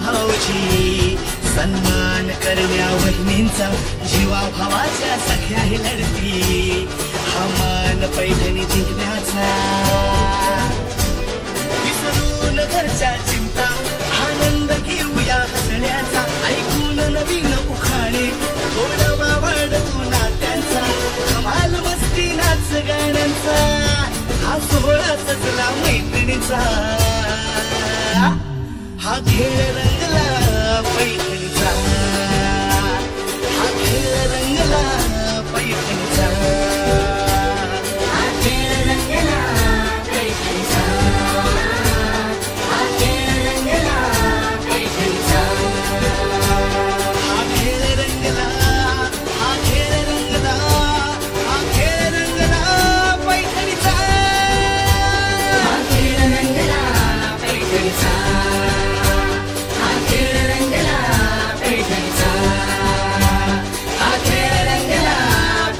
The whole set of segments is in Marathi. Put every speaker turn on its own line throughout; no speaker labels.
भाऊजी सन्मान करण्या वहिनींचा जीवा भावाच्या सख्याही लढती हा मान पैठणी जिंकण्याचा विसरून घरच्या चिंता आनंद घेऊया हसण्याचा ऐकून नवीन उखाणे थोडा वाढवू नात्यांचा कमाल मस्ती नाच गाण्यांचा हा सोहळा सजला मैत्रिणीचा हा खेळ रंगला पैठणीचा हा खेळ रंगला पैठणीचा हा खेळ रंगला पैठणीचा हा खेळ रंगला पैठणीचा हा खेळ रंगला हा खेळ रंगला हा खेळ रंगला पैठणीचा हा खेळ रंगला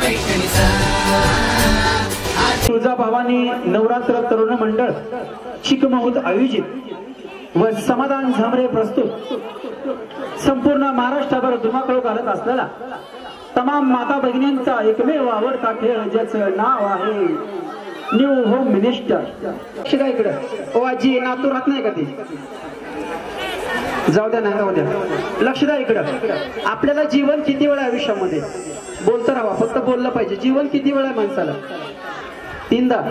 पैठणीचा
तुळजाभवानी नवरात्र तरुण मंडळ चिकमहूद आयोजित व समाधान झांबरे प्रस्तुत संपूर्ण महाराष्ट्रावर धुमाकूळ घालत असलेला तमाम माता भगिनींचा एकमेव आवडता खेळ ज्याचं नाव आहे न्यू होम मिनिस्टर. शिका इकडं ओ आजी नातू राहत नाही का ती जाऊ द्या नाही राहू द्या. लक्ष द्या इकडं. आपल्याला जीवन किती वेळ आयुष्यामध्ये बोलतं राहा फक्त बोललं पाहिजे. जीवन किती वेळ आहे माणसाला तीनदा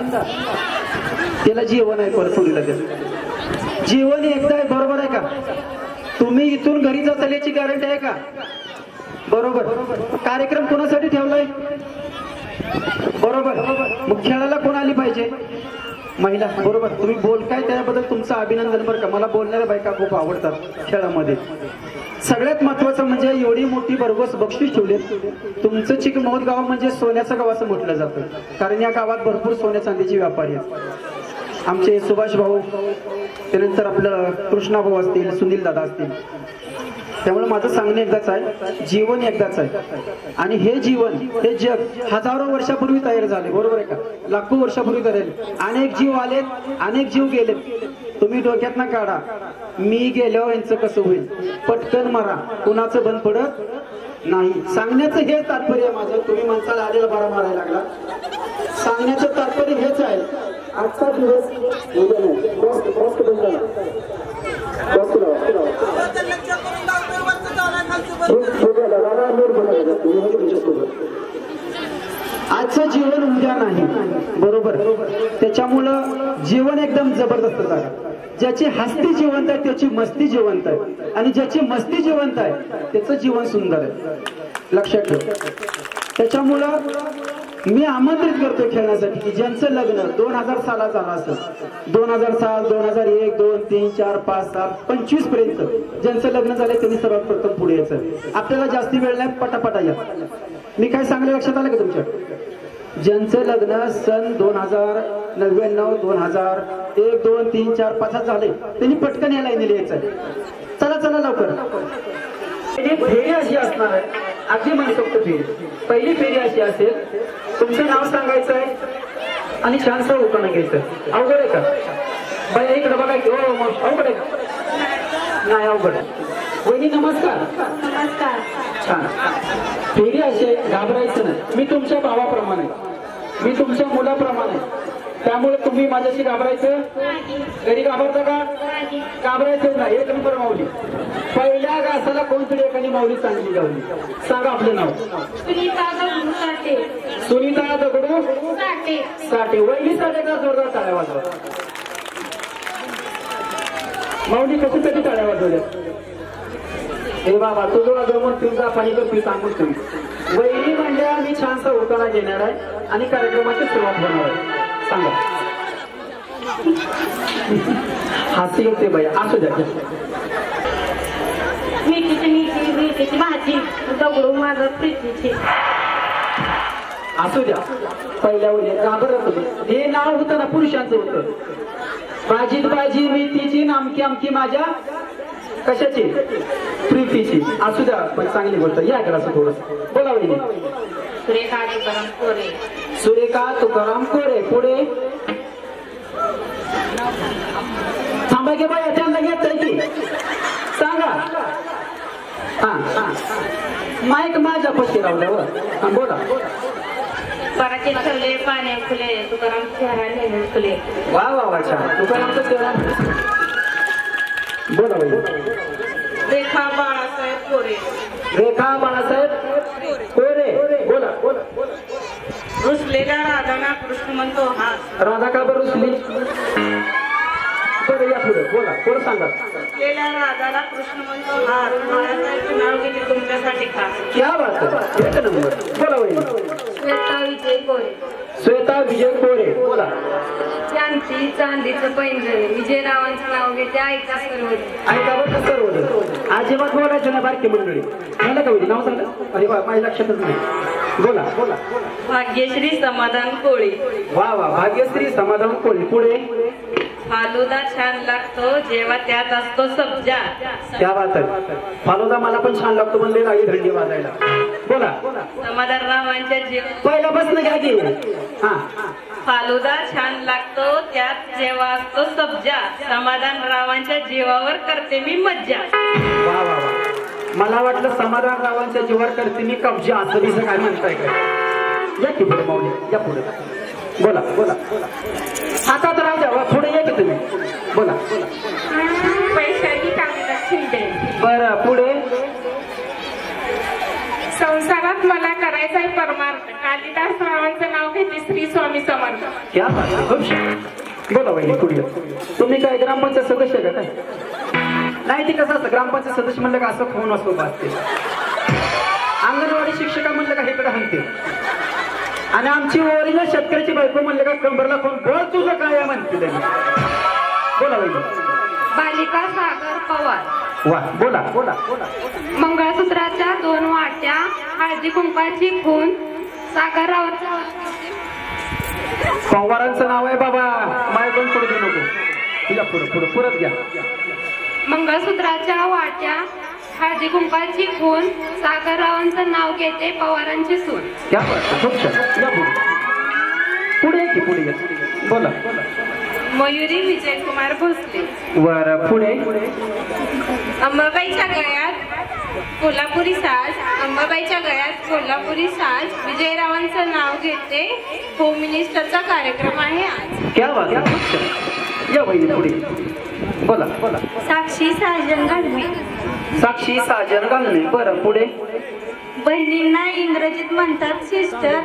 त्याला जीवन आहे परफुडीला त्याचं जीवन एकदा आहे बरोबर आहे का. तुम्ही इथून घरी जाताल याची गॅरंटी आहे का बरोबर. कार्यक्रम कोणासाठी ठेवलाय बरोबर. मग खेळायला कोण आली पाहिजे महिला बरोबर. तुम्ही बोलताय त्याबद्दल तुमचं अभिनंदन बरं का. मला बोलणाऱ्या बायका खूप आवडतात खेळामध्ये. सगळ्यात महत्वाचं म्हणजे एवढी मोठी भरघोस बक्षीस ठेवले. तुमचं चिकमहूद गाव म्हणजे सोन्याचं गाव असं म्हटलं जातं कारण या गावात भरपूर सोन्या चांदीचे व्यापारी आहेत. आमचे सुभाष भाऊ त्यानंतर आपलं कृष्णा भाऊ असतील सुनील दादा असतील. त्यामुळे माझं सांगणं एकदाच आहे जीवन एकदाच आहे आणि हे जीवन हे जग हजारो वर्षापूर्वी तयार झाले बरोबर आहे का. लाखो वर्षापूर्वी तयार झाले. अनेक जीव आलेत अनेक जीव गेलेत. तुम्ही डोक्यात ना काढा मी गेल्यावर यांचं कसं होईल पटकन मारा कुणाचं बंद पडत नाही. सांगण्याचं हे तात्पर्य माझं. तुम्ही माणसाला आलेला बारा मारायला लागला. सांगण्याचं तात्पर्य हेच आहे आजचा दिवस आजचं जीवन उद्या नाही बरोबर. त्याच्यामुळं जीवन एकदम जबरदस्त जागा. ज्याची हस्ती जिवंत आहे त्याची मस्ती जिवंत आहे आणि ज्याची मस्ती जिवंत आहे त्याचं जीवन सुंदर आहे लक्षात ठेव. त्याच्यामुळं मी आमंत्रित करतो खेळण्यासाठी की ज्यांचं लग्न 2000 साला झालं असेल 2000 साल 2001 2 3 4 5 7 25 पर्यंत ज्यांचं लग्न झालंय त्यांनी सर्वात प्रथम पुढे यायचं. आपल्याला जास्ती वेळ नाही पटापटा या. मी काय सांगलं लक्षात आलं का तुमच्या. ज्यांचं लग्न सन 2099 2001 2 3 4 5 झाले त्यांनी पटकन या लाईनीला यायचं. चला चला लवकर. फेरी अशी असणार आहे अगदी मनसोक्त फेरी. पहिली फेरी अशी असेल तुमचं नाव सांगायचं आहे आणि छानसं उकळणं घ्यायचं. अवघड आहे का बाई इकडे बघा की अवघड आहे का नाही अवघड. वहिनी नमस्कार.
नमस्कार.
छान. फेरी अशी घाबरायचं नाही. मी तुमच्या भावाप्रमाणे मी तुमच्या मुलाप्रमाणे त्यामुळे तुम्ही माझ्याशी घाबरायचं घरी घाबरता का घाबरायचं नाही. एक नंबर माऊली. पहिल्या घासाला कोणतरी एखादी माऊली चांगली गावली. सांगा आपलं नाव.
सुनीता दगडू साठे.
सुनीता दगडू
साठे.
साठे. वहिनी साठे का जोरदार टाळ्या वाजवा. माऊली कशी कधी टाळ्या वाजवल्या हे बाबा तुझं जमून तुमचा पाणी तर सांगून तुम्ही. वहिनी म्हणजे मी छानसा उतारा घेणार आहे आणि कार्यक्रमाची सुरुवात होणार आहे. सांगा. हास्य येते बाई असू द्या.
मेथीची भाजी दगडू माझं प्रीतीची
असू द्या. पहिल्या वेळी घाबरत तुम्ही. हे नाव होतं ना पुरुषांचं होतं. भाजीत भाजी मेथीची नामकी आमकी माझ्या कशाची प्रीतीची. असू द्या पण चांगली गोष्ट. या करा असं थोडं बोला वहिनी.
सुरेखा तुकाराम कोरे.
सुरेखा तुकाराम कोरे. पुढे थांबा की बाई त्यांना घेतलंय की सांगा. हा माईक माझ्या पशी राहू. हा बोला.
पराचे ठरले पाण्या फुले तुकाराम चेहरा नेहमी फुले.
वा वा वा छान. तुकारामचं चेहरा बोला बाई.
रेखा बाळासाहेब कोरे.
रेखा बाळासाहेब कोरे. बोला बोला.
रुसलेला राधाना कृष्ण म्हणतो हा.
राधा का बरं रुसली? बरं या पुढे बोला. कोण सांगा.
रुसलेल्या राधाला कृष्ण म्हणतो हा. बाळासाहेबचे नाव घेतले तुमच्यासाठी खास.
क्या बात आहे. एक नंबर. बोला बाई.
श्वेता विजय कोरे.
श्वेता विजय कोरे. बोला.
शांती चांदीचं पैंजण विजयरावांचं नाव घेते आईचा सर्वोदय.
ऐका बरं कसं रोज अजिबात बोलायचं ना बारकी मंडळी. झालं का होईल नाव सांगा. अरे वा माझ्या लक्षातच नाही. बोला बोला.
भाग्यश्री समाधान कोळी.
वा वा. भाग्यश्री समाधान कोळी. पुढे
फालुदा छान लागतो जेव्हा त्यात असतो सब्जा.
क्या बात आहे. फालुदा मला पण छान लागतो म्हणले राही थंडी वाजायला. बोला.
समाधानरावांच्या जीव
पहिला बसणं घ्या की. हा
फालुदा छान लागतो त्यात जेव्हा असतो सब्जा. समाधानरावांच्या जीवावर करते मी मज्जा.
वा वा वा. मला वाटलं समाधान रावांच्या जीवावर करते मी कब्जा असं दिसं काय म्हणताय काय. या की पुढे माऊली या पुढे. बोला बोला. हातात राहू द्या. पुढे या की तुम्ही. बोला बोला.
पैशाची कागदात शिंदे.
बरं पुढे.
संसारात मला करायचा आहे परमार्थ. कालिदास रावांचं नाव घेते श्री स्वामी समर्थ.
क्या बात आहे. खूप छान. बोला वहिनी पुढे. तुम्ही काय ग्रामपंचायत सदस्य का काय. नाही ते कसं असतं ग्रामपंचायत सदस्य म्हणलं का असं फोन असतो असते. अंगणवाडी शिक्षिका म्हणलं का इकडे हनते. आणि आमची ओरिजिनल शेतकऱ्याची बायको म्हणलं का कंबरला फोन बोल तुझं काय म्हणते त्यांनी. बोला वहिनी.
बालिका सागर पवार.
वा बोला बोला बोला.
मंगळसूत्राच्या 2 वाट्या हळदी कुंकाची खून सागरावरचा.
पवारांचं नाव आहे बाबा. मायकोन पुढे देऊ नको. तुझ्या पुढे पुढे पुरत घ्या.
मंगळसूत्राच्या वाट्या हळदी कुंकाची खून सागररावांचं नाव घेते पवारांची सून.
क्या बात. खूप छान. या पुढे. पुढे की पुढे या. बोला.
मयुरी विजयकुमार भोसले.
वर पुढे.
अंबाबाईच्या गळ्यात कोल्हापुरी साज. अंबाबाईच्या गळ्यात कोल्हापुरी साज. विजयरावांचं नाव घेते होम मिनिस्टरचा कार्यक्रम आहे आज.
क्या बात आहे. खूप छान. या वहिनी पुढे. बोला बोला.
साक्षी साजन घालमे.
साक्षी साजन घालणे. बरं पुढे.
बहिणींना इंग्रजीत म्हणतात सिस्टर.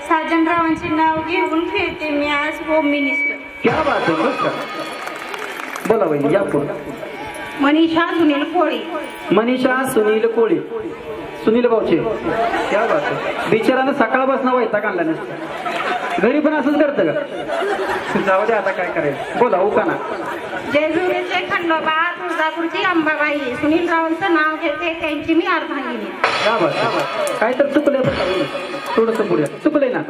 साजनरावांचे नाव घेऊन खेळते मी आज होम मिनिस्टर.
क्या बात आहे. खूप छान. बोला वहिनी या पुढे.
मनीषा सुनील कोळी.
मनीषा सुनील कोळी. सुनील भाऊचे. क्या बात आहे. बिचारानं सकाळपासून वैताग आणला नसतं. घरी पण असंच करतं का. जाऊ दे आता काय करायचं. बोला उकाना.
जेजुरीचे खंडोबा तुळजापूरची अंबाबाई. सुनील रावांचं नाव घेते त्यांची मी अर्धांगिनी.
क्या बात. काय तर चुकलंय बरं. थोडस पुढे चुकलंय ना.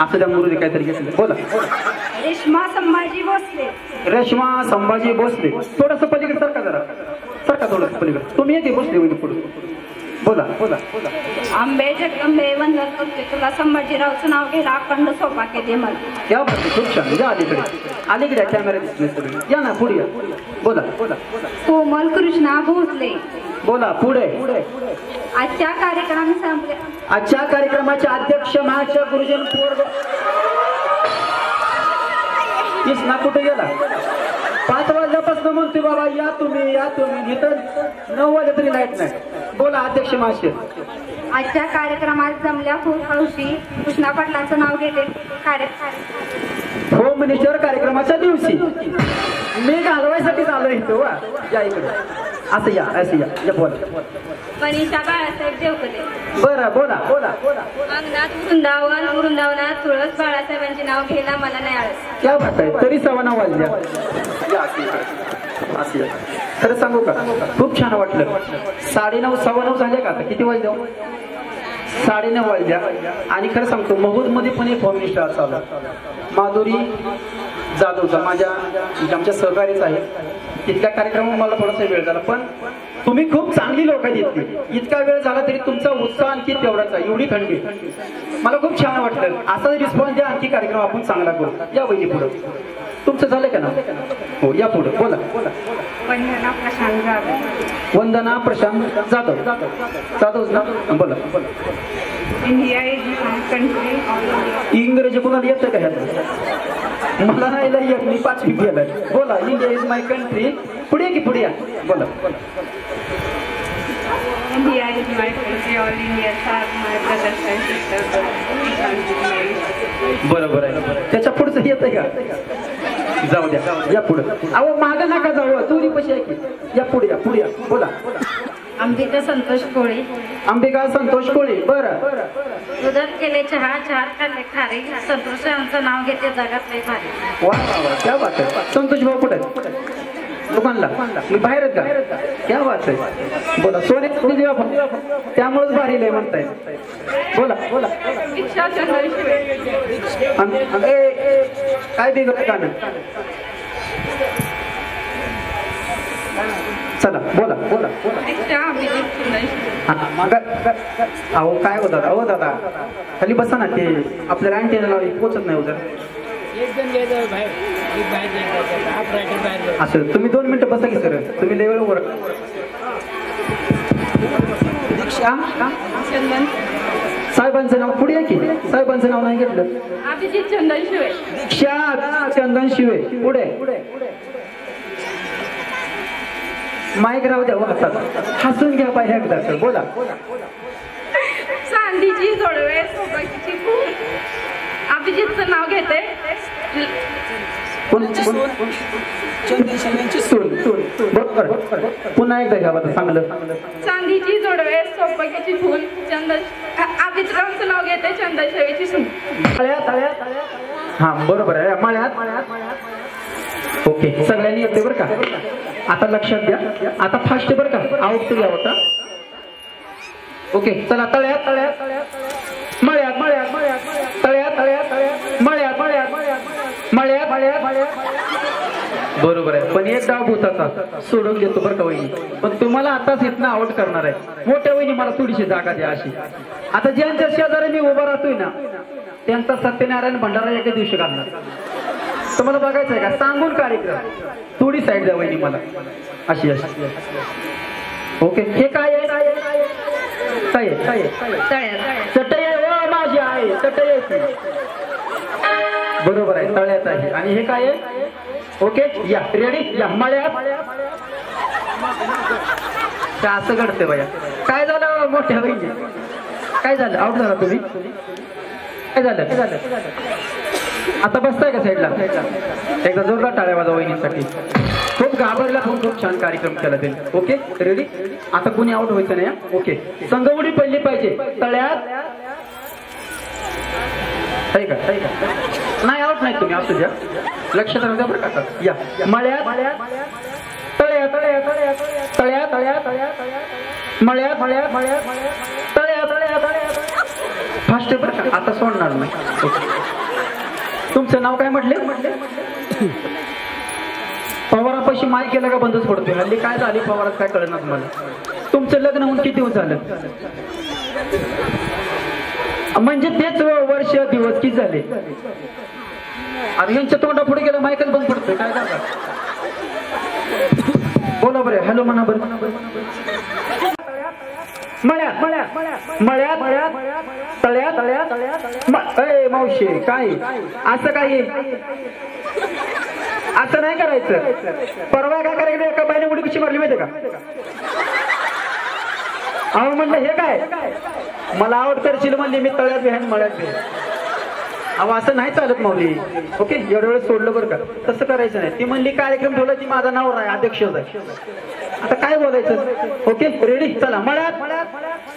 असं त्या मुरुदी काहीतरी घेतलं. बोला.
रेश्मा संभाजी भोसले.
रेश्मा संभाजी भोसले. थोडस पलीकडे सारखा जरा. सारखा थोडस पलीकडे. तुम्ही येते भोसले वहिनी पुढे. बोला बोला बोला.
आंबे जगदंबे वंदन करते तुला संभाजीरावचं नाव घ्यायला अखंड सोपा केले मला.
या बाबतीत खूप छान. या अलीकडे. अलीकडे कॅमेरा दिसले सगळे. या ना पुढे या. बोला बोला.
कोमल कृष्णा भोसले.
बोला पुढे.
आजच्या कार्यक्रमात
आजच्या कार्यक्रमाचे अध्यक्ष महाराष्ट्र गुरुजन पोरग. कृष्णा कुठे गेला. 5 वाजल्यापासून म्हणतोय बाबा या तुम्ही या तुम्ही. इथं 9 वाजले तरी लाईट नाही. बोला अध्यक्ष महाशय.
आजच्या कार्यक्रमात जमल्या खूप हौशी. कृष्णा पाटलांचं नाव घेते
होम मिनिस्टर कार्यक्रमाच्या दिवशी मी घालवायसाठी आलो इथं. वा या इकडे. असं या असं या. बोला.
मनीषा बाळासाहेब देवकते.
बरं बोला बोला बोला.
अंगणात वृंदावनात तुळस बाळासाहेबांचे नाव घ्यायला मला नाही आळस.
क्या बात आहे. तरी 9:15 वाजल्या. असं खरं सांगू का खूप छान वाटलं. 9:30 9:15 झाले का. आता किती वाजल्या. 9:30 वाजल्या. आणि खरं सांगतो महूद मध्ये पण एक होम मिनिस्टर असावा. माधुरी जाधवचा आमच्या सहकार्यच आहे. इतक्या कार्यक्रमात मला थोडासा वेळ झाला, पण तुम्ही खूप चांगली लोक आहेत इतकी. इतका वेळ झाला तरी तुमचा उत्साह आणखी तेवढाच आहे, एवढी थंडी. मला खूप छान वाटलं. असा रिस्पॉन्स द्या, आणखी कार्यक्रम आपण चांगला करू. या वहिनी पुढं. तुमचं झालं का ना? हो, या पुढं बोला.
वंदना प्रशांत जाधव.
वंदना प्रशांत जाधव. जाधवच ना? बोला.
India is my country.
इंग्रजी कोणाला येतं का ह्यात? मला नाही येत, मी 5वी गेलाय. बोला. India is my country. पुढे की पुढे या. बोला.
India is my country. All Indians are my brothers and sisters.
बरोबर आहे. त्याच्या पुढचं येतंय का? जाऊ द्या, या पुढे. अहो मागं नका जाऊ, तुरी कशी आहे की. या पुढे या, पुढे या. बोला.
अंबिका संतोष कोळी.
अंबिका संतोष कोळी. बरं.
दुधात केले चहा, चहात खाल्ले खारे. संतोष आमचं नाव घेते जगात लय भारी.
वा वा वा, क्या बात आहे. संतोष भाऊ कुठे आहेत? दुकानला. मी बाहेर आहेत का? क्या बात आहे. बोला. सोने देऊ आपण, त्यामुळेच भारी लय म्हणताय. बोला. बोला.
दीक्षा चंद्रशिवे.
काय बिघड गाणं? चला बोला. बोला.
दीक्षा अभिजित चंद्रशिवे.
अहो काय हो दादा, अहो दादा खाली बसा ना. ते आपल्याला अँटेना लावली पोचत नाही उद्या. असं तुम्ही 2 मिनिटं बसा की सर. तुम्ही लय वेळ वर. दीक्षा
चंदन.
साहेबांचं नाव पुढे आहे की. साहेबांचं नाव नाही घेतलं.
अभिजित चंदनशिवे.
दीक्षा चंदन शिवे. पुढे. माईक राहू द्या हातात. हसून घ्या पाहिजे एकदा सर. बोला.
चांदीची जोडवे सोबतीची फूल. अभिजितचं नाव घेते.
बरोबर. पुन्हा एकदा घ्या बघा चांगलं.
चांदीची जोडवे सोबतीची फूल. अभिजितरावचं नाव घेते. चंदनशिवेची सून.
हा बरोबर आहे. मळ्यात. ओके, सगळ्यांनी येते बरं का. आता लक्षात द्या. आता फास्ट बरं का. आउट तरी आवडता. ओके चला. तळ्यात. मळ्यात. तळ्यात. मळ्यात. बरोबर आहे. पण एक डाव भूताचा सोडून देतो बरं का वहिनी. पण तुम्हाला आताच इथनं आउट करणार आहे. मोठ्या वहिनी मला थोडीशी जागा द्या अशी. आता ज्यांच्या शेजारी मी उभा राहतोय ना, त्यांचा सत्यनारायण भंडारा एका दिवशी घालणार. तुम्हाला बघायचं आहे का? सांगून कार्यक्रम. थोडी साईड द्या वहिनी मला अशी. ओके. हे काय आहे? चटई आहे. वा माझी आहे चटई आहे. बरोबर आहे. तळ्यात आहे. आणि हे काय आहे? ओके या. रेडी या. मळ्यात. असं घडते बाया. काय झालं मोठ्या वहिनी? काय झालं? आउट झाला तुम्ही? काय झालं? आता बसताय का साईडला? एकदा जोरदार टाळ्या वाजवा वहिनीसाठी. खूप घाबरला पण खूप छान कार्यक्रम केला त्यांनी. Okay ready. आता कोणी आउट व्हायचं नाही. ओके. संघउडी पडली पाहिजे. तळ्यात का नाही. आउट नाही तुम्ही. असू द्या. लक्षात राहू द्या बरं का. या. मळ्यात. तळ्यात. फास्ट बरं का. आता सोडणार नाही. तुमचं नाव काय म्हटले? पवारापाशी माय केलं का बंदच पडतोय. हल्ली काय झाली पवारात काय कळणार मला. तुमचं लग्न होऊन किती दिवस झालं? म्हणजे तेच वर्ष दिवस किती झाले? आणि यांच्या तोंडा पुढे गेलं मायकच बंद पडतोय. काय करणार? बोला बरं. हॅलो म्हणा बरं. मळ्यात. तळ्यात. मावशी काय असं काय? असं नाही करायचं. परवा काय करायचं? एका बाईने उडी कशी मारली माहिती का? अहो म्हणलं हे काय? मला आवड करशील म्हणली. मी तळ्यात बी मळ्यात बी. अहो असं नाही चालत माऊली. ओके एवढ्या वेळेस सोडलं बरं का. तसं करायचं नाही. ती म्हणली कार्यक्रम ठेवला की माझा नाव आहे अध्यक्ष आहे. आता काय बोलायचं? Okay ready. चला. मळ्यात.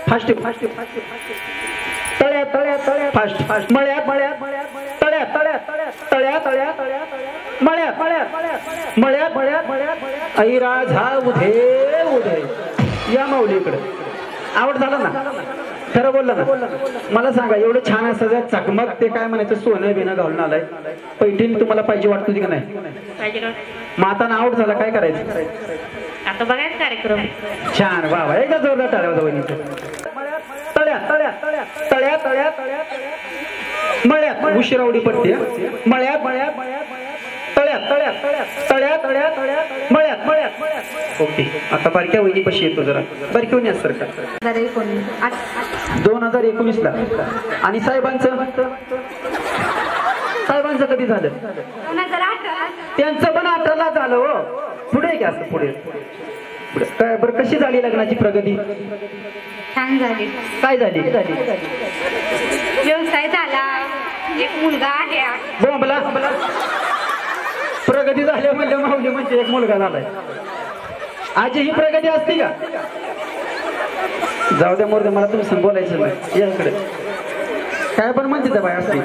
फास्ट. तळ्यात. फास्ट. मळ्यात. मळ्यात. ऐराझा उधे. या माऊलीकडे. आवड झाला ना? खरं बोलला ना? मला सांगा. एवढं छान असं चकमक ते काय म्हणायचं सोनं बिनं घालून आलाय. पैठणी तुम्हाला पाहिजे वाटत होती का नाही? मग आता आउट झाला काय करायचं?
आता बघायच कार्यक्रम.
छान, वा वा, एकदा जोरदार टाळ्या वाजवा वहिनीचं. तळ्या तळ्या तळ्या तळ्या तळ्या तळ्या मळ्यात उशिरा उडी पडते. मळ्यात मळ्यात तळ्यात तळ्यात तळ्या तळ्या तळ्या मळ्यात मळ्यात. ओके, आता बारक्या वहिनी पशी येतो जरा. बारकी वहिनी असं का 2019 ला. आणि साहेबांचं कधी झालं?
2018.
त्यांचं पण 18 ला झालं. हो, पुढे घ्या असं पुढे. काय बरं, कशी झाली लग्नाची प्रगती?
छान झाली.
काय झाली?
व्यवसाय झाला, एक मुलगा आहे.
बोंबला प्रगती झाली म्हणजे माऊली म्हणजे एक मुलगा झालाय. आजी ही प्रगती असती का? जाऊ द्या मोरदे, मला तुम्ही संग बोलायचं नाही. या इकडे काय पण म्हणते त्या बाय असते.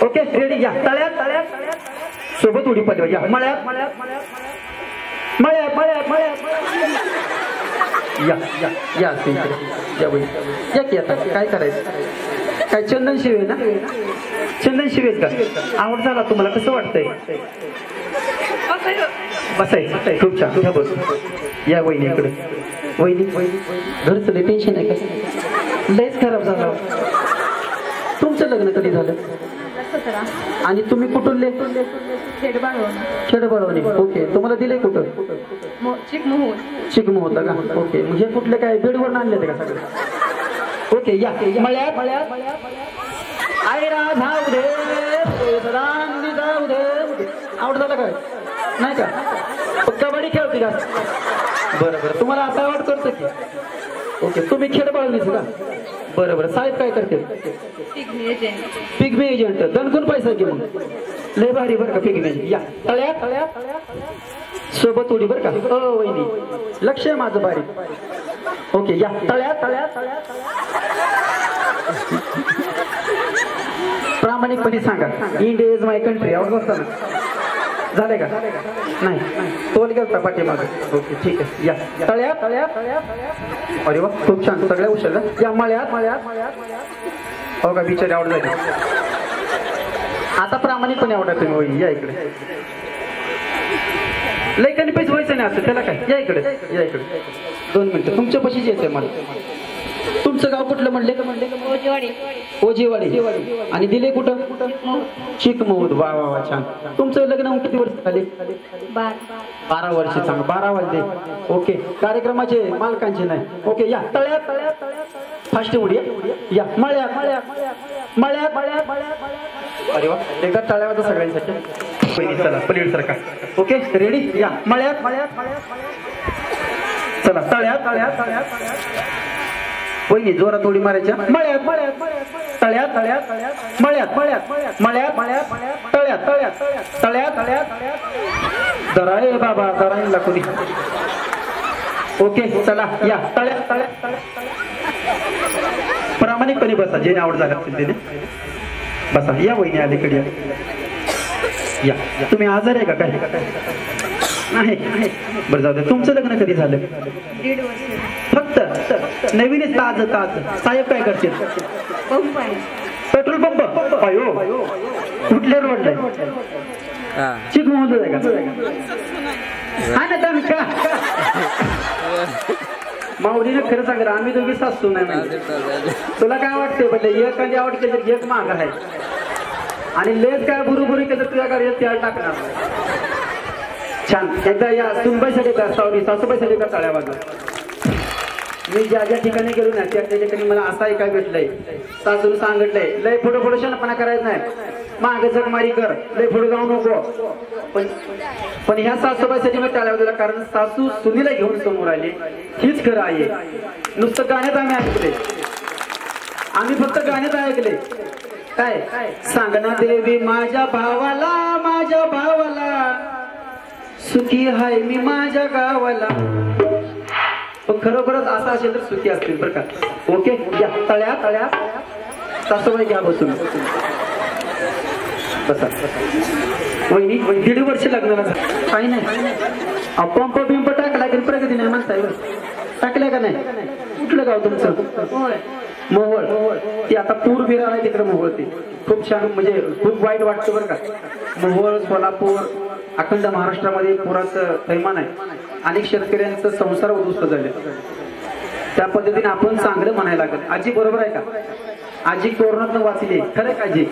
ओके, रेडी, घ्या. तळ्यात तळ्यात सोबत उडी पडली. या मळ्यात मळ्यात मळ्यात मळ्यात मळ्यात. या या या असते इकडे. या बाई या की. आता काय करायचं? काय चंदन शिवे ना? चंदन शिवेच का? आवड झाला तुम्हाला? कसं वाटतंय? बसायचं. खूप छान. घ्या बस. या वहिनी इकडे. वहिनी घरचं लय टेन्शन आहे का? लयच खराब झालं. तुमचं लग्न कधी झालं? आणि तुम्ही कुठून? खेडबाळवणी. ओके, तुम्हाला दिले कुठं? चिकमोहला का? ओके, म्हणजे कुठले काय बेडवर आणले ते का सगळे? ओके, या मळ्यात मळ्यात आयरा जाऊ दे, रांगी जाऊ दे. आवड झालं काय? नाही का? कबड्डी खेळते का? बरं बरं, तुम्हाला आता आवड करतो की? ओके, तुम्ही खेडबाळवणीच का? बरं बरं, साहेब काय करते? Pygmy agent. दणकून पैसा की मग लय भारी बरं का पिग्मी एजंट. या तळ्या तळ्या सोबत उडी बरं का? वहिनी लक्ष आहे माझं बारीक. ओके, या तळ्या तळ्या तळ्या प्रामाणिकपणे सांगा. India is my country. आवड बसताना झालंय का? नाही, तोल गेलता पाठीमागं. ओके, ठीक आहे. या तळ्या तळ्या तळ्या. अरे वा, खूप छान. सगळ्या उशीर. या मळ्यात मळ्यात हो का? बिचारी आवड झाली. आता प्रामाणिकपणे आवडा तुम्ही वहिनी. या इकडे. लय कधी पैसे व्हायचं नाही असं त्याला काय? या इकडे या इकडे. 2 मिनिटं तुमच्या पशीच येते मला. तुमचं गाव कुठलं म्हणले का? ओजेवाडी. आणि दिले कुठं? चिकमोहद. वा वा वा, छान. तुमचं लग्न किती वर्ष झाले? 12 वर्ष. चांगलं. 12 वाजले. ओके, कार्यक्रमाचे मालकांचे नाही. ओके, या तळ्यात तळ्यात फास्ट उडी. या मळ्यात मळ्यात मळ्यात मळ्यात मळ्यात. अरे वा, एकदा तळ्यावर सगळ्यांसाठी. चला प्लेट सारखा. Okay, ready. या मळ्यात मळ्यात मळ्यात. चला तळ्यात तळ्यात तळ्यात तळ्यात. वहिनी जोरात उडी मारायच्या. मळ्यात मळ्यात तळ्यात तळ्यात मळ्यात मळ्यात मळ्यात मळ्यात तळ्यात तळ्यात तळ्यात तळ्यात. जरा ए बाबा, जरा येईल कोणी. ओके, चला या तळ्यात तळ्यात तळ्यात. प्रामाणिकपणे बसा. जे आवड झाला असेल त्याने बसा. या वहिनी अलीकडे या. तुम्ही आजार आहे का काय? नाही. बरं, जाऊ दे. तुमचं लग्न कधी झालं?
1.5 वर्ष.
फक्त नवीनच ताज ताज. साहेब काय करते? Petrol pump. अयो, कुठल्या रोडला? चिकमोहद आहे का? हा ना तुम्ही का? माऊलीने खरं सांग, आम्ही दोघी सासू नाही म्हणजे. तुला काय वाटते? म्हणजे एक कधी आवड केली तर एक माग आहे. आणि लेस काय बुरुबुरी केलं तुझ्या गाडी त्याला टाकणार. छान. एकदा या सुनबाईसाठी का सासूबाईसाठी का टाळ्या वाजवा. मी ज्या ज्या ठिकाणी गेलो ना त्या ठिकाणी मला असं ऐकाय भेटलंय. सासून सांगितलंय लय फोटो शहाणपणा करायचं नाही. मागे जगमारी कर, लय फोटो जाऊ नको. पण ह्या सासूबाईसाठी मी टाळ्या वाजवल्या, कारण सासू सुनीला घेऊन समोर आली. हीच खरं आहे. नुसतं गाण्यात आम्ही ऐकले. आम्ही फक्त गाण्यात ऐकले. काय सांगना देवी माझ्या भावाला सुखी हाय मी माझ्या गावाला. पण खरोखरच असं असेल तर सुखी असतील बरं का. ओके, या तळ्या तळ्या. सासूबाई घ्या बसून. बसा. वहिनी 1.5 वर्ष लग्नाला काही नाही. पंप बिंप टाकला की प्रगती नाही म्हणताय. टाकल्या का नाही? कुठलं गाव तुमचं? मोहोळ. ती आता पूर बिरार आहे तिकडे मोहोळ. ती खूप छान. म्हणजे खूप वाईट वाटतं बरं का. मोहोळ, सोलापूर, अखंड महाराष्ट्रामध्ये पुराचं थैमान आहे. अनेक शेतकऱ्यांचं संसार उद्ध्वस्त झाले. त्या पद्धतीने आपण चांगलं म्हणायला लागेल. आजी बरोबर आहे का? आजी कोरोनातनं वाचली खरं का? आजी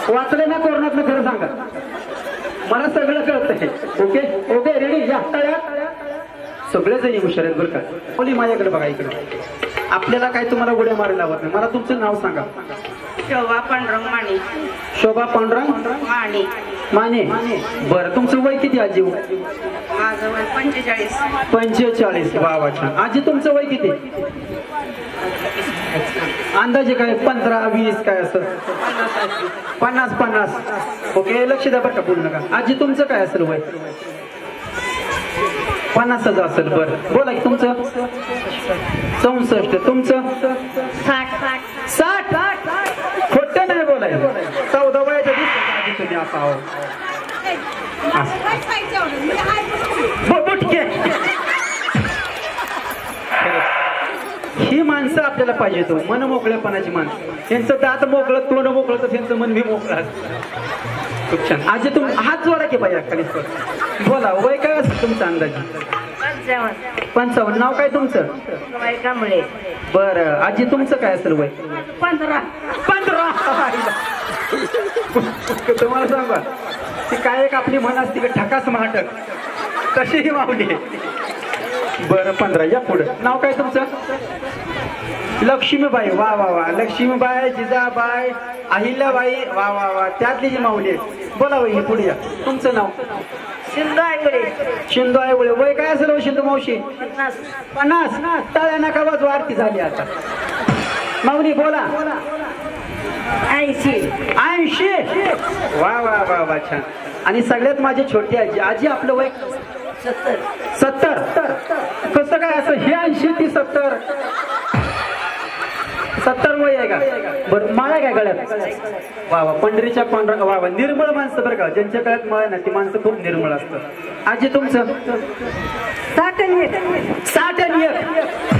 वाचले ना कोरोनातनं? खरं सांगा, मला सगळं कळतंय. ओके ओके रेडी या सगळेजण हुशार आहेत बरं का. मुली माझ्याकडे बघा इकडे. आपल्याला काय तुम्हाला उड्या मारायला लावत नाही. मला तुमचं नाव सांगा.
शोभा पांडुरंग माने.
शोभा पांडुरंग
माने.
माने. बरं तुमचं वय किती आजी?
माझं वय 45.
45. वा वा छान. आजी तुमचं वय किती अंदाजे? काय 15-20 काय असं? 50. ओके लक्ष द्या बरं का, बोलू नका. आजी तुमचं काय असेल वय? 50 असेल. बरं बोला की तुमचं? 64. तुमचं? 60. खोटं नाही बोलायचं. 14 वयाच्या दिवशी तुम्ही असावं. ही माणसं आपल्याला पाहिजे. तो मन मोकळेपणाची माणसं. त्यांचं दात मोकळं, तोंड मोकळं, तर त्यांचं मन भी मोकळं असतं. खूप छान. आजी तुम हात जोडा की पाहिजे खाली. बोला वय काय असेल तुमचं अंदाजे? 55. नाव काय तुमचं? बरं आजी तुमचं काय असेल वय? 15. तुम्हाला सांगा ती काय एक आपली म्हण असते की ठकास महाटक, तशी ही माऊली. बरं 15. या पुढे. नाव काय तुमचं? लक्ष्मीबाई. वा वा वा. लक्ष्मीबाई, जिजाबाई, अहिल्याबाई. वा वा वा. त्यातली जी माऊली आहे. बोला वय पुढे या. तुमचं नाव?
शिंदू आईवळे.
शिंदू आईवळे. वय काय असेल शिंदू मावशी? 50. टाळ्या नका वाजवा, आरती झाली आता. माऊली बोला. 80. वा वा वा वा छान. आणि सगळ्यात माझी छोटी आजी. आजी आपलं वय? 70. कसं काय असं? हे 80 ती 70. 70 वय आहे का? बरं माळा काय गळ्यात? वा वा. पंढरीच्या पांढरा. वा वा. निर्मळ माणसं बरं का. ज्यांच्या गळ्यात मळ ना ती माणसं खूप निर्मळ असतं. आजी तुमचं? 61.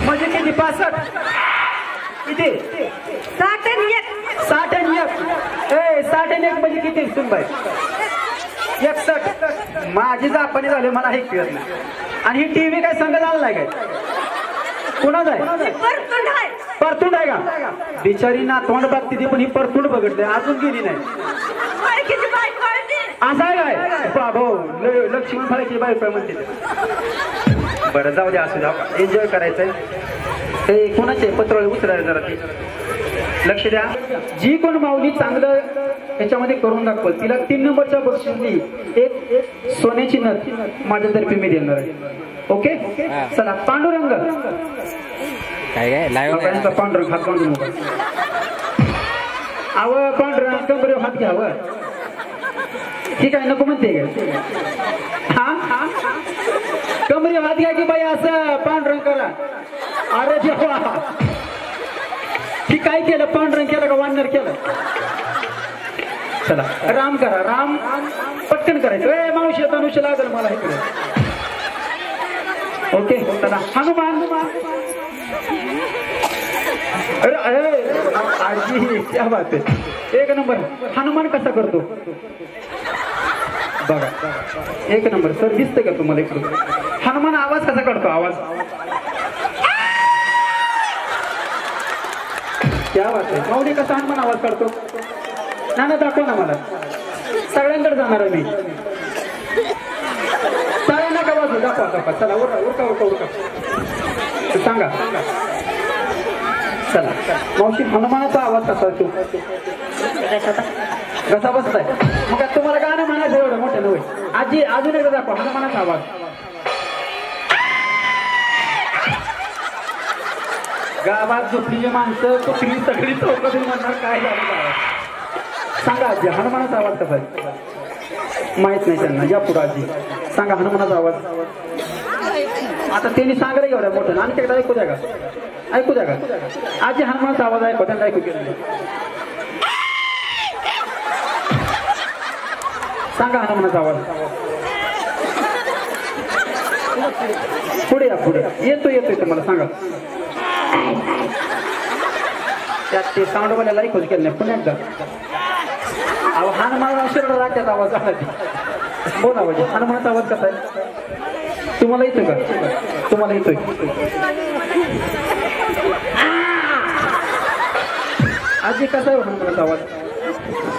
म्हणजे किती? 65. किती? 61. 61 म्हणजे किती सुनबाई? 61. माझी जापानी झाली, मला हे कळत नाही. आणि ही टीव्ही काय संघ झाला नाही काय? कुणाच आहे? परतूड आहे का? बिचारी ना तोंड बघते ती, पण ही परतूड बघितले अजून गेली नाही. असं आहे काय? भाऊ लक्ष्मण फळाची बायको म्हणते. बरं जाऊ द्या, असू द्या. एन्जॉय करायचंय. ते कोणाचे पत्रवळे उतरायला जरा ते लक्ष द्या. जी कोण माऊली चांगलं ह्याच्यामध्ये करून दाखवल तिला 3 नंबरच्या बक्षिसली एक सोन्याची नथ माझ्यातर्फे मी देणार आहे. ओके चला. पांडुरंग
काय लाईव्ह
पांडुरंग हात बांधू नका. आव पांडुरंग कमरेवर हात घ्यावं. ठीक आहे नको म्हणते का? हा कमरेवर हात घ्या की बाई असं पांडुरंग करा. अरे देवा ही काय केलं? पांडुरंग केलं का वानर केलं? चला राम करा. राम पटकन करायचं. मावशी तनुष्य लागल मला इकडे. ओके चला. हनुमान. अरे आजी क्या बात आहे. 1 नंबर. हनुमान कसा करतो बघा. 1 नंबर. सर दिसतंय का तुम्हाला इकडून? हनुमान आवाज कसा करतो? आवाज क्या बात आहे. माऊली कसा हनुमान आवाज काढतो? ना दाखव ना मला. सगळ्यांकडे जाणार आहे मी. चालेल नका वाजू. दाखवा. चला उरका. सांगा. चला मावशी हनुमानाचा आवाज कसा असतो? कसा बसताय? मग तुम्हाला गाणं म्हणायचं एवढं मोठं नव्हे. आजी अजून एकदा दाखवा हनुमानाचा आवाज. गावात झोपलेली माणसं कुठली सगळी चौकशी म्हणणार काय झालं? सांगा आजी हनुमानाचा आवाज कसा आहे? माहित नाही त्यांना. या पुढे आजी सांगा हनुमानाचा आवाज. आता त्यांनी सांगलं एवढ्या मोठं. आणखी एकदा ऐकू द्या का? आजी हनुमानाचा आवाज ऐकू. त्यांना ऐकू केलं. सांगा हनुमानाचा आवाज. पुढे येतोय तुम्हाला. सांगा. त्यात ते साऊंडवाल्याला ऐकूच केलं नाही. पुन्हा एकदा हनुमान शरीर राहत्यात आवाज आला. बोला म्हणजे हनुमानाचा आवाज कसा आहे? तुम्हाला येतोय का? तुम्हाला येतोय? आजी कसा आहे हनुमानाचा आवाज?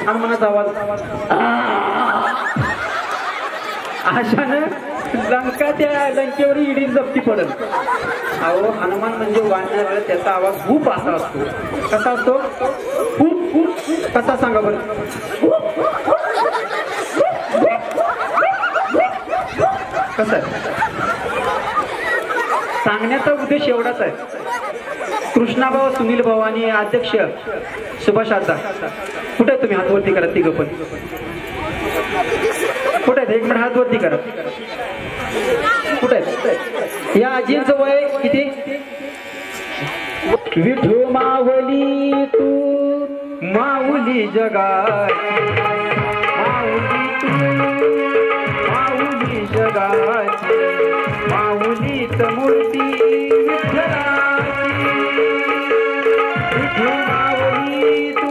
हनुमानाचा आवाज अशानं लंका त्या लंकेवर इडी जप्ती पडल. अहो हनुमान म्हणजे वाढणार त्याचा आवाज खूप असा असतो. कसा असतो? खूप खूप कसा सांगा बरं? कसं आहे सांगण्याचा उद्देश एवढाच आहे. कृष्णाभाऊ, सुनील भाऊ आणि अध्यक्ष सुभाष आद्दा कुठे आहे? तुम्ही हातवरती करा तिघं पण. कुठे आहेत? एक मिनिट हातवरती करा. कुठे आहेत? या आजींचं वय किती? विठू मावली तू माऊली जगाची, माऊली तू माऊली जगाची, माऊलीत मूर्ती विठ्ठलाची. विठू मावली तू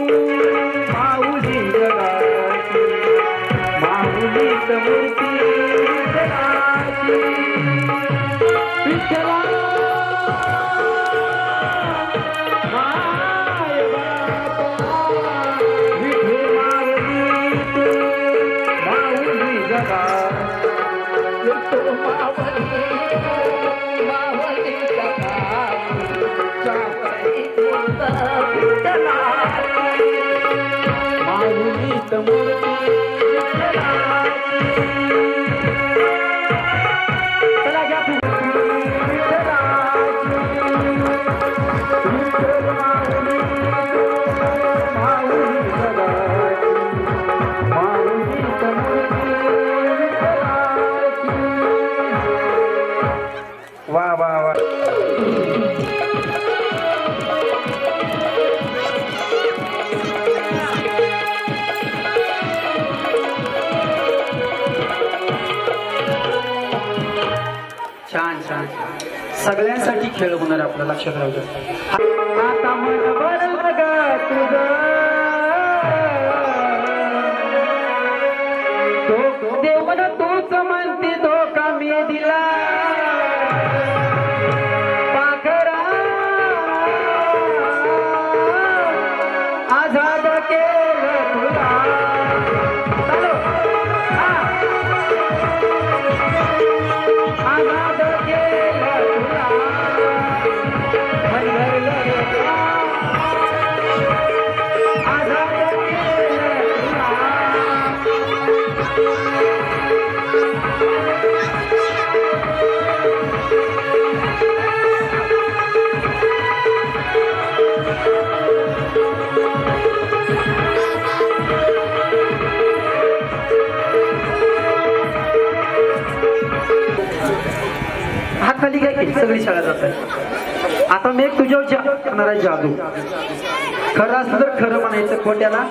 माऊली जगाची, माऊलीत मूर्ती विठ्ठलाची. विठ्ठला माय बापा, विठू मावली तू माऊली जगाची, विठू मावली तू माऊली जगाची, माऊलीत मूर्ती वाह वाह वाह. छान छान. सगळ्यांसाठी खेळ होणार आपलं लक्षात राहू द्या. आता मन बरं ग तुझं, तो देवन तूच म्हणते धोका मी दिला. पाखरा आझाद केलं तुला. चालो आझाद केलं तुला. भरलं आझाद केलं हात खाली काय केली? सगळी शाळा जात आहे. आता मी एक तुझ्यावर करणार आहे जादू. खरं असलं तर खरं म्हणायचं, खोट्याला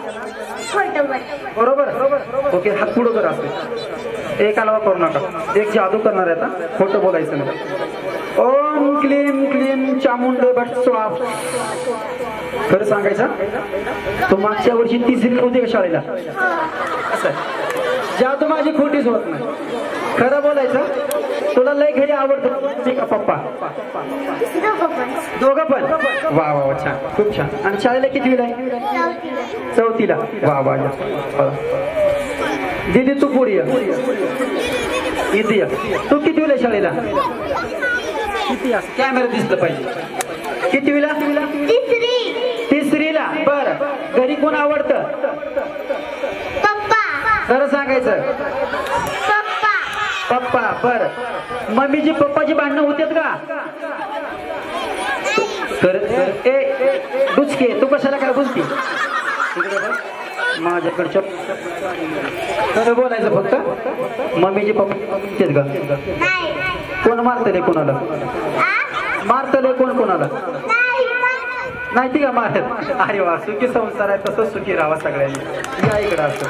बरोबर. ओके हात पुढं करा. असं एक अलावा करू नका. एक जादू करणार आहे आता, खोटं बोलायचं नाही. ओम क्लीम क्लीम चामुंडे भट स्वाप. खरं सांगायचं. तो मागच्या वर्षी 3री होती का शाळेला? असं जादू माझी खोटीच होत नाही. खरं बोलायचं. तुला लय घरी आवडतं का पप्पा? दोघं पण. वा वा छान, खूप छान. आणि शाळेला कितवीला आहे? 4थीला. वा वा. दीदी तू पुढे इथे. तू कितवीला शाळेला? किती असं कॅमेरा दिसलं पाहिजे. कितवीला? 3रीला. बरं घरी कोण आवडतं? खरं सांगायचं. पप्पा. बर मम्मीची पप्पाची भांडणं होतात का? ए डुचके तू कशाला काय बोलती? माझ्याकडच्या खरं बोलायचं फक्त. मम्मीची पप्पा होतेत का? कोण मारतले कोणाला? मारतले कोण कोणाला? नाही ती का मारत? अरे वा, सुखी संसार आहे, तसंच सुखी राहा सगळ्यांनी. या इकडं असं.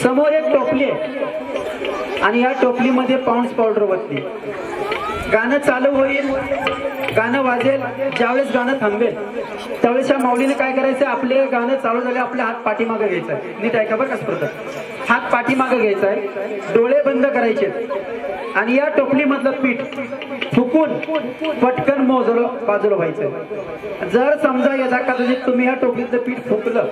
समोर एक टोपली आहे आणि या टोपलीमध्ये पाऊंड्स पावडर वतली. गाणं चालू होईल, गाणं वाजेल, ज्यावेळेस गाणं थांबेल त्यावेळेस या माऊलीने काय करायचं, आपले गाणं चालू झाले आपले हात पाठीमागे घ्यायचा आहे. नीट ऐका बरं का स्पर्धक, हात पाठीमागे घ्यायचा आहे, डोळे बंद करायचे आणि या टोपलीमधलं पीठ फुकून पटकन मोजलं बाजूला व्हायचं. जर समजा यदा कदाचित तुम्ही या टोपलीतलं पीठ फुकलं,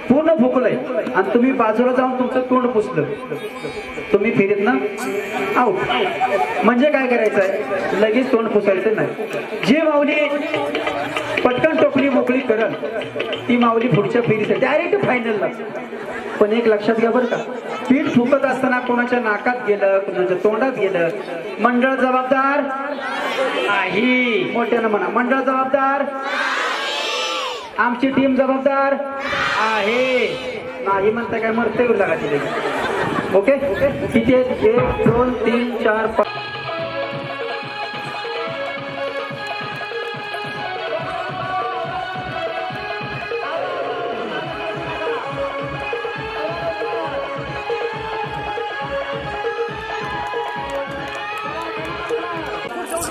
पूर्ण फुकलंय आणि तुम्ही बाजूला जाऊन तुमचं तोंड पुसलं, तुम्ही फेरीत ना आउट. म्हणजे काय करायचं आहे, लगेच तोंड पुसायचं नाही. जी माऊली पटकन टोपली मोकळी करल ती माऊली पुढच्या फेरीसाठी डायरेक्ट फायनलला. पण एक लक्षात घ्या बरं का, पीठ फुकत असताना कोणाच्या नाकात गेलं, कोणाच्या तोंडात गेलं, मंडळ जबाबदार नाही. मोठ्यानं म्हणा, मंडळ जबाबदार, आमची टीम जबाबदार आहे. नाही म्हणता काय मरते लागा तिथे. ओके, किती आहेत? 1 2 3 4 5.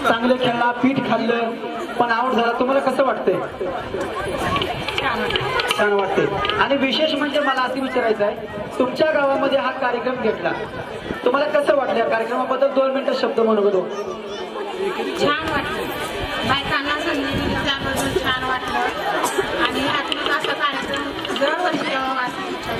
चांगलं खेळला, पीठ खाल्लं, पण आउट झाला. तुम्हाला कसं वाटतंय? छान वाटते. आणि विशेष म्हणजे मला असं विचारायचं आहे, तुमच्या गावामध्ये हा कार्यक्रम घेतला, तुम्हाला कसं वाटलं? या कार्यक्रमाबद्दल 2 मिनिटं शब्द म्हणू दो.
छान वाटलं, बायकांना संधी दिली त्याबद्दल छान वाटलं. आणि आतून असा कार्यक्रम दरवर्षी यावा असं विचार.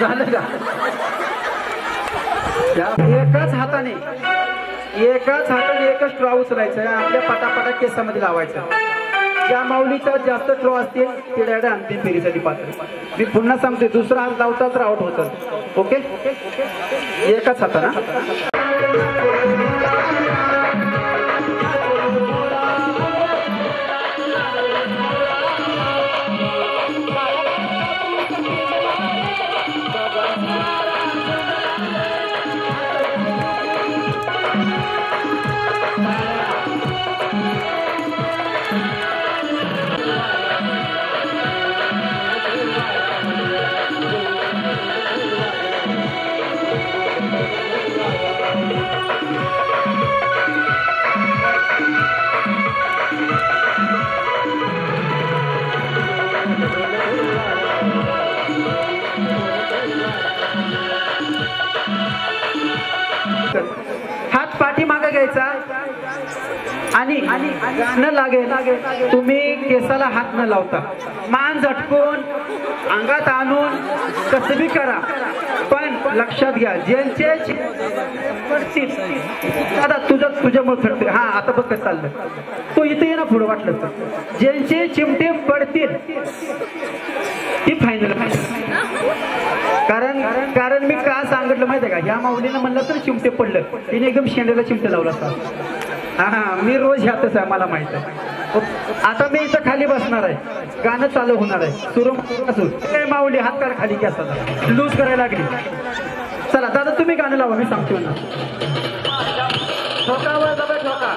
झालं का? एकाच हाताने एकच ट्रॉ उचलायचं आणि आपल्या पटापटा केसामध्ये लावायचं. ज्या माऊलीचा जास्त ट्रॉ असतील ते डायरेक्ट अंतिम फेरीसाठी पात्र. मी पुन्हा सांगते, दुसरा हात लावता तर आउट होतं. ओके, एकाच हाताना. हात पाठीमागे घ्यायचा आणि गाणं लागेल, तुम्ही केसाला हात न लावता मान झटकून अंगात आणून कसं बी करा. पण लक्षात घ्या, ज्यांचे दादा तुझ्यामुळे थडते, हा आता बघ कसं चाललं, तो इथे ये ना पुढं वाटलं तर. ज्यांचे चिमटे पडतील ती फायनल. कारण मी का सांगितलं माहिती आहे का, ह्या माऊलीनं म्हणलं तर चिमटे पडलं, तिने एकदम शेंड्याला चिमटे लावला असता. हा मी रोज ह्यातच आहे, मला माहित आहे. आता मी इथं खाली बसणार आहे, गाणं चालू होणार आहे. सुरू माऊली हात काढ खाली, की लूज करायला लागली. चला दादा तुम्ही गाणं लावा, मी सांगतो ना. ठोकावर दबा ठोका.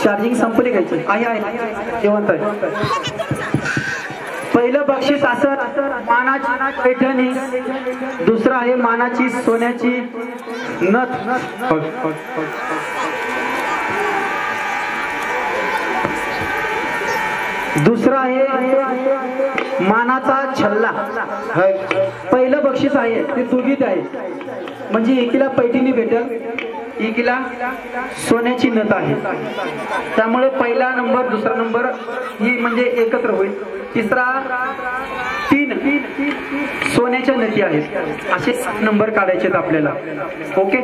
चार्जिंग संपली घ्यायची आहे जेवण. पहिलं बक्षीस असं मानाची पैठणी, दुसरं आहे मानाची सोन्याची नथ, दुसरा आहे मानाचा छल्ला. पहिलं बक्षीस आहे ते दोघीत आहे, म्हणजे एकीला पैठणी भेटेल एकीला सोन्याची नथ आहे, त्यामुळे पहिला नंबर दुसरा नंबर ही म्हणजे एकत्र होईल. तिसरा तीन सोन्याच्या नथी आहेत, असे 7 नंबर काढायचे आहेत आपल्याला. ओके,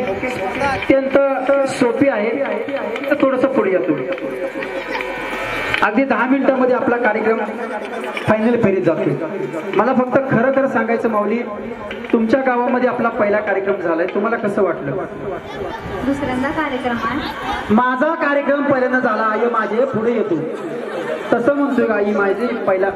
अत्यंत सोपी आहे. थोडस पुढे या तुम्ही. अगदी 10 मिनिटांमध्ये आपला कार्यक्रम फायनल फेरीत जातो. मला फक्त खरं खरं सांगायचं माऊली, तुमच्या गावामध्ये आपला पहिला कार्यक्रम झालाय, तुम्हाला कसं वाटलं?
दुसऱ्यांदा कार्यक्रम आहे.
माझा कार्यक्रम पहिल्यांदा झाला, आई माझे पुढे येतो तसं म्हणतोय का आई माझे पहिला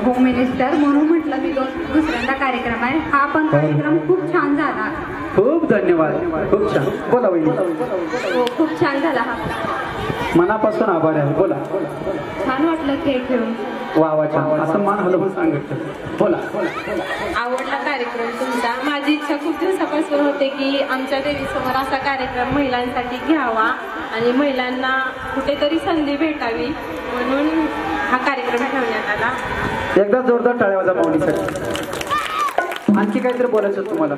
होम मिनिस्टर म्हणून म्हटलं मी दुसऱ्यांदा कार्यक्रम आहे. हा पण कार्यक्रम खूप छान झाला.
खूप धन्यवाद, खूप छान. बोला वहिनी.
हो, खूप छान झाला. हा
मनापासून आभार आहे. बोला.
छान वाटलं खेळ खेळून.
वा वा, छान. असं मान हलवून सांगितलं. बोला.
आवडला कार्यक्रम तुमचा. माझी इच्छा खूप दिवसापासून होते की आमच्या देवीसमोर असा कार्यक्रम महिलांसाठी घ्यावा आणि महिलांना कुठेतरी संधी भेटावी, म्हणून हा कार्यक्रम ठेवण्यात आला.
एकदा जोरदार टाळ्या वाजा माऊलीसाठी. आणखी काहीतरी बोलायचं तुम्हाला?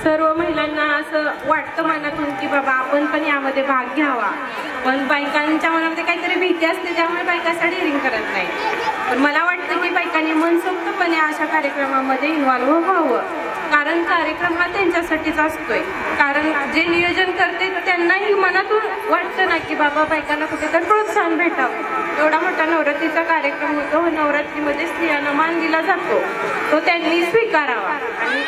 सर्व महिलांना असं वाटतं मनातून की बाबा आपण पण यामध्ये भाग घ्यावा, पण बायकांच्या मनामध्ये काहीतरी भीती असते, त्यामुळे बायका डेअरिंग करत नाही. पण मला वाटतं की बायकांनी मनसोक्तपणे अशा कार्यक्रमामध्ये इन्व्हॉल्व्ह व्हावं, कारण कार्यक्रम हा त्यांच्यासाठीच असतोय. कारण जे नियोजन करते त्यांनाही मनातून वाटतं ना की बाबा बायकांना कुठेतरी प्रोत्साहन भेटावं. एवढा मोठा नवरात्रीचा कार्यक्रम होतो, नवरात्रीमध्ये स्त्रियांना मान दिला जातो, तो त्यांनी स्वीकारावा आणि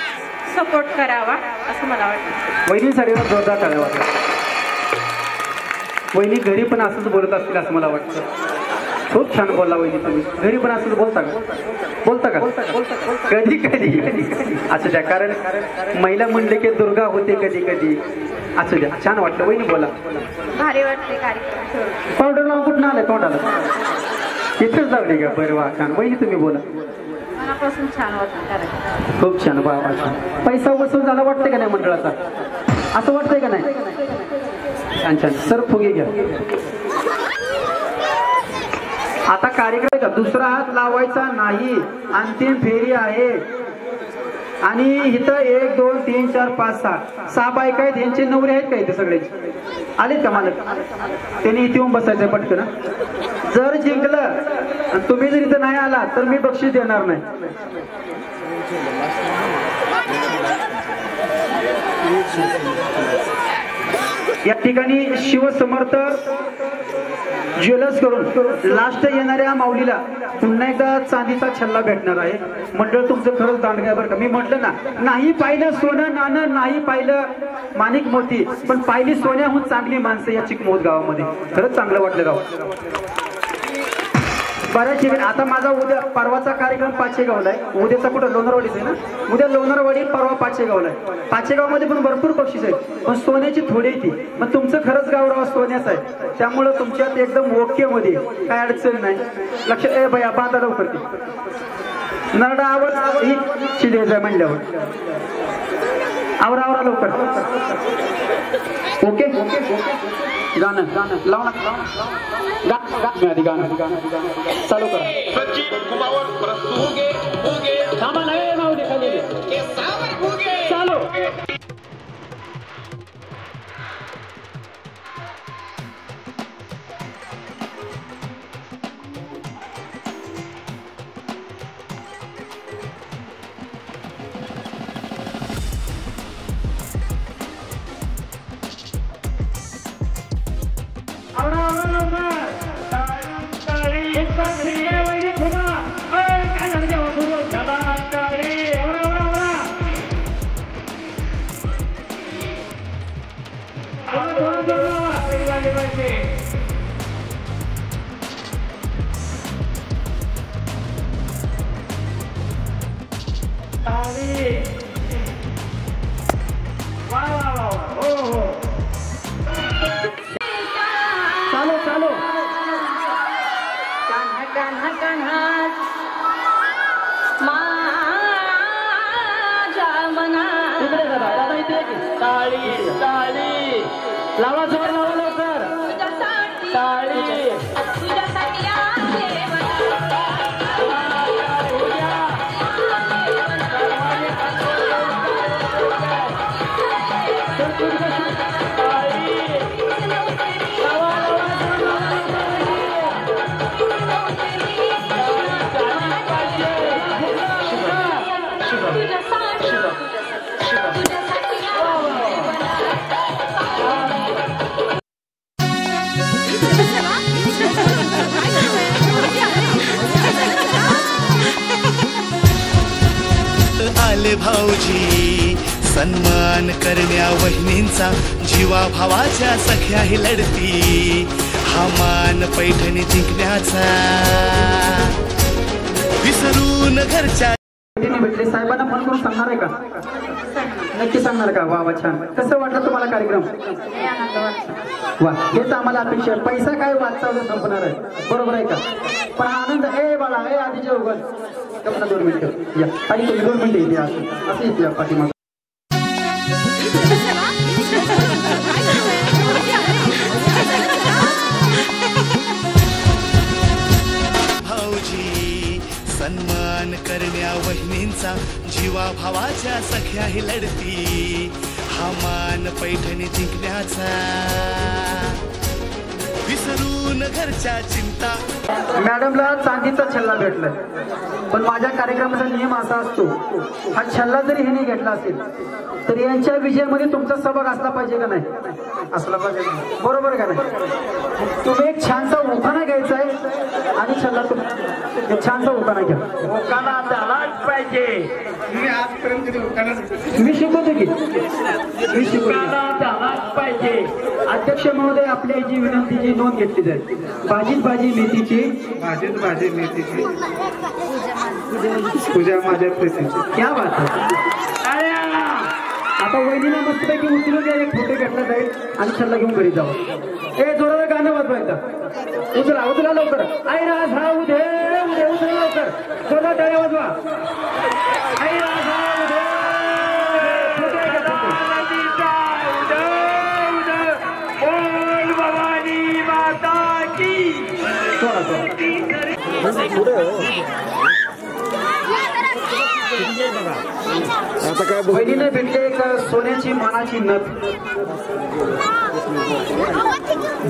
सपोर्ट करावा असं मला वाटतं.
वहिनीसाठी जोरदार टाळ्या वाजा. वहिनी घरी पण असंच बोलत असतील असं मला वाटतं. खूप छान बोलला वहिनी तुम्ही. घरी पण असंच बोलता का? कधी असं द्या, कारण महिला म्हणले की दुर्गा होते कधी कधी. असं द्या, छान वाटलं. वहिनी बोला.
भारी वाटते कार्यक्रम.
पावडर लावून कुठं आलाय तोंडाला? इथेच लावली का? बरं, वा, छान. वहिनी तुम्ही बोला.
मनापासून छान वाटलं कार्यक्रम.
खूप छान. वा वा, छान. पैसा वसूल झाला वाटतंय का नाही मंडळाचा? असं वाटतंय का नाही? छान छान. सर फुगे घ्या. आता कार्यक्रम का दुसरा हात लावायचा नाही, अंतिम फेरी आहे. आणि इथं 1 2 3 4 5 6 बायका आहेत. यांचे नवरे आहेत का इथे? सगळे आलेत का मालक? त्यांनी इथे येऊन बसायचं पटकन. जर जिंकलं आणि तुम्ही जर इथं नाही आला तर मी बक्षीस देणार नाही. या ठिकाणी शिवसमर्थ ज्वेलर्स करून लास्ट येणाऱ्या माऊलीला पुन्हा एकदा चांदीचा छल्ला भेटणार आहे. मंडळ तुमचं खरंच दांडगा आहे बरं का. मी म्हटलं ना, नाही पाहिलं सोनं नाणं, नाही पाहिलं माणिक मोती, पण पाहिली सोन्याहून चांगली माणसं या चिकमोद गावामध्ये. खरंच चांगलं वाटलं गाव. बऱ्याच ठिकाणी आता माझा उद्या परवाचा कार्यक्रम पाचेगावला आहे. उद्याचा कुठं? लोणारवाडीच आहे ना. उद्या लोणारवाडी, परवा पाचेगावला आहे. पाचेगावमध्ये पण भरपूर बक्षीस आहेत, पण सोन्याची थोडी ती. पण तुमचं खरंच गावराव सोन्याचं आहे, त्यामुळं तुमच्यात एकदम ओके मध्ये काय अडचण नाही. लक्ष ए भया बांधा लवकर ती नरडा आवाज ही शिजायचं आहे म्हणल्यावर. आवरा लवकर. ओके गाणं लाव ना. गाणं चालू करा. सामान आहे माऊली खाली चालू. चालू लावा जोर लावा लवकर. टाळी
आले भाऊजी सन्मान करण्या वहिनींचा जीवा भावाच्या सख्याही लढती हा मान पैठणी जिंकण्याचा विसरून घरच्या
भेटले साहेबांना फोन करून सांगणार आहे का नक्की सांगणार का वा वा छान कसं वाटलं तुम्हाला कार्यक्रम वा हेच आम्हाला अपेक्षा आहे पैसा काय वाचता संपणार आहे बरोबर आहे का पण आनंद ए बाळा ए आधीचे उगल 2 मिनिटं या आणि 2 मिनिटं येते असं येते पाठीमाग
सन्मान करण्या वहिनींचा जीवा भावाच्या सख्याही लढती हा मान पैठणी जिंकण्याचा विसरून घरच्या चिंता
मॅडमला चांदीचा छल्ला भेटलाय पण माझ्या कार्यक्रमाचा नियम असा असतो हा छल्ला जरी ह्याने घेतला असेल तर यांच्या विजयामध्ये तुमचा सहभाग असला पाहिजे का नाही असला पाहिजे बरोबर का नाही तुम्ही एक छानसा उखाणा घ्यायचा आहे आणि छल्ला एक छानसा उखाणा घ्या
उखाणा झालाच पाहिजे
मी शिकवतो की मी शिकवतो
झालाच पाहिजे
अध्यक्ष महोदय आपल्या जी विनंतीची नोंद घेतली जाईल भाजीत भाजी मेथीची
भाजीत भाजी मेथीची पूजा माझ्या प्रीतीची
क्या बात आहे आता वहिनीला मस्तपैकी उचलून द्या एक फोटो घेतला जाईल आणि छल्ला घेऊन घरी जावं ए जोराला गाणं वाजवायचं उचला लवकर आई राज हा उदे उचला लवकर जोरा टाळ्या वाजवा आई राज हा उदे
बोल भवानी माता की
बहिणीने भेटले एक सोन्याची मानाची नथ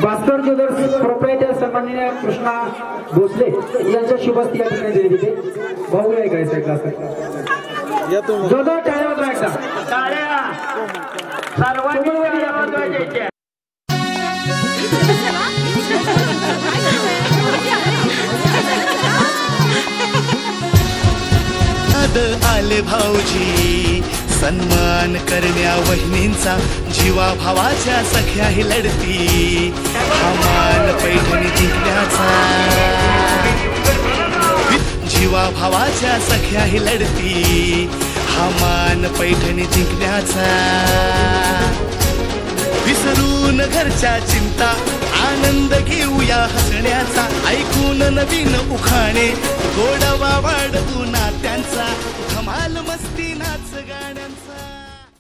भास्कर ज्वेलर्स प्रोप्रायटर सन्माननीय कृष्णा भोसले यांच्या शुभस्ती या ठिकाणी दिली तिथे भाऊ आहे काय साईडला जो टाळ्या वाजवा एकदा
टाळ्या सर्वांनी वाजवायच्या
आले भाऊजी सन्मान करण्या वहिनींचा जीवा भावाच्या सख्याही लढती हा मान पैठणी जिंकण्याचा जीवा भावाच्या सख्याही लढती हा मान पैठणी जिंकण्याचा विसरून घरच्या चिंता आनंद घेऊया हसण्याचा ऐकून नवीन उखाणे गोडवा वाढवू नात्यांचा धमाल मस्ती नाच गाण्यांचा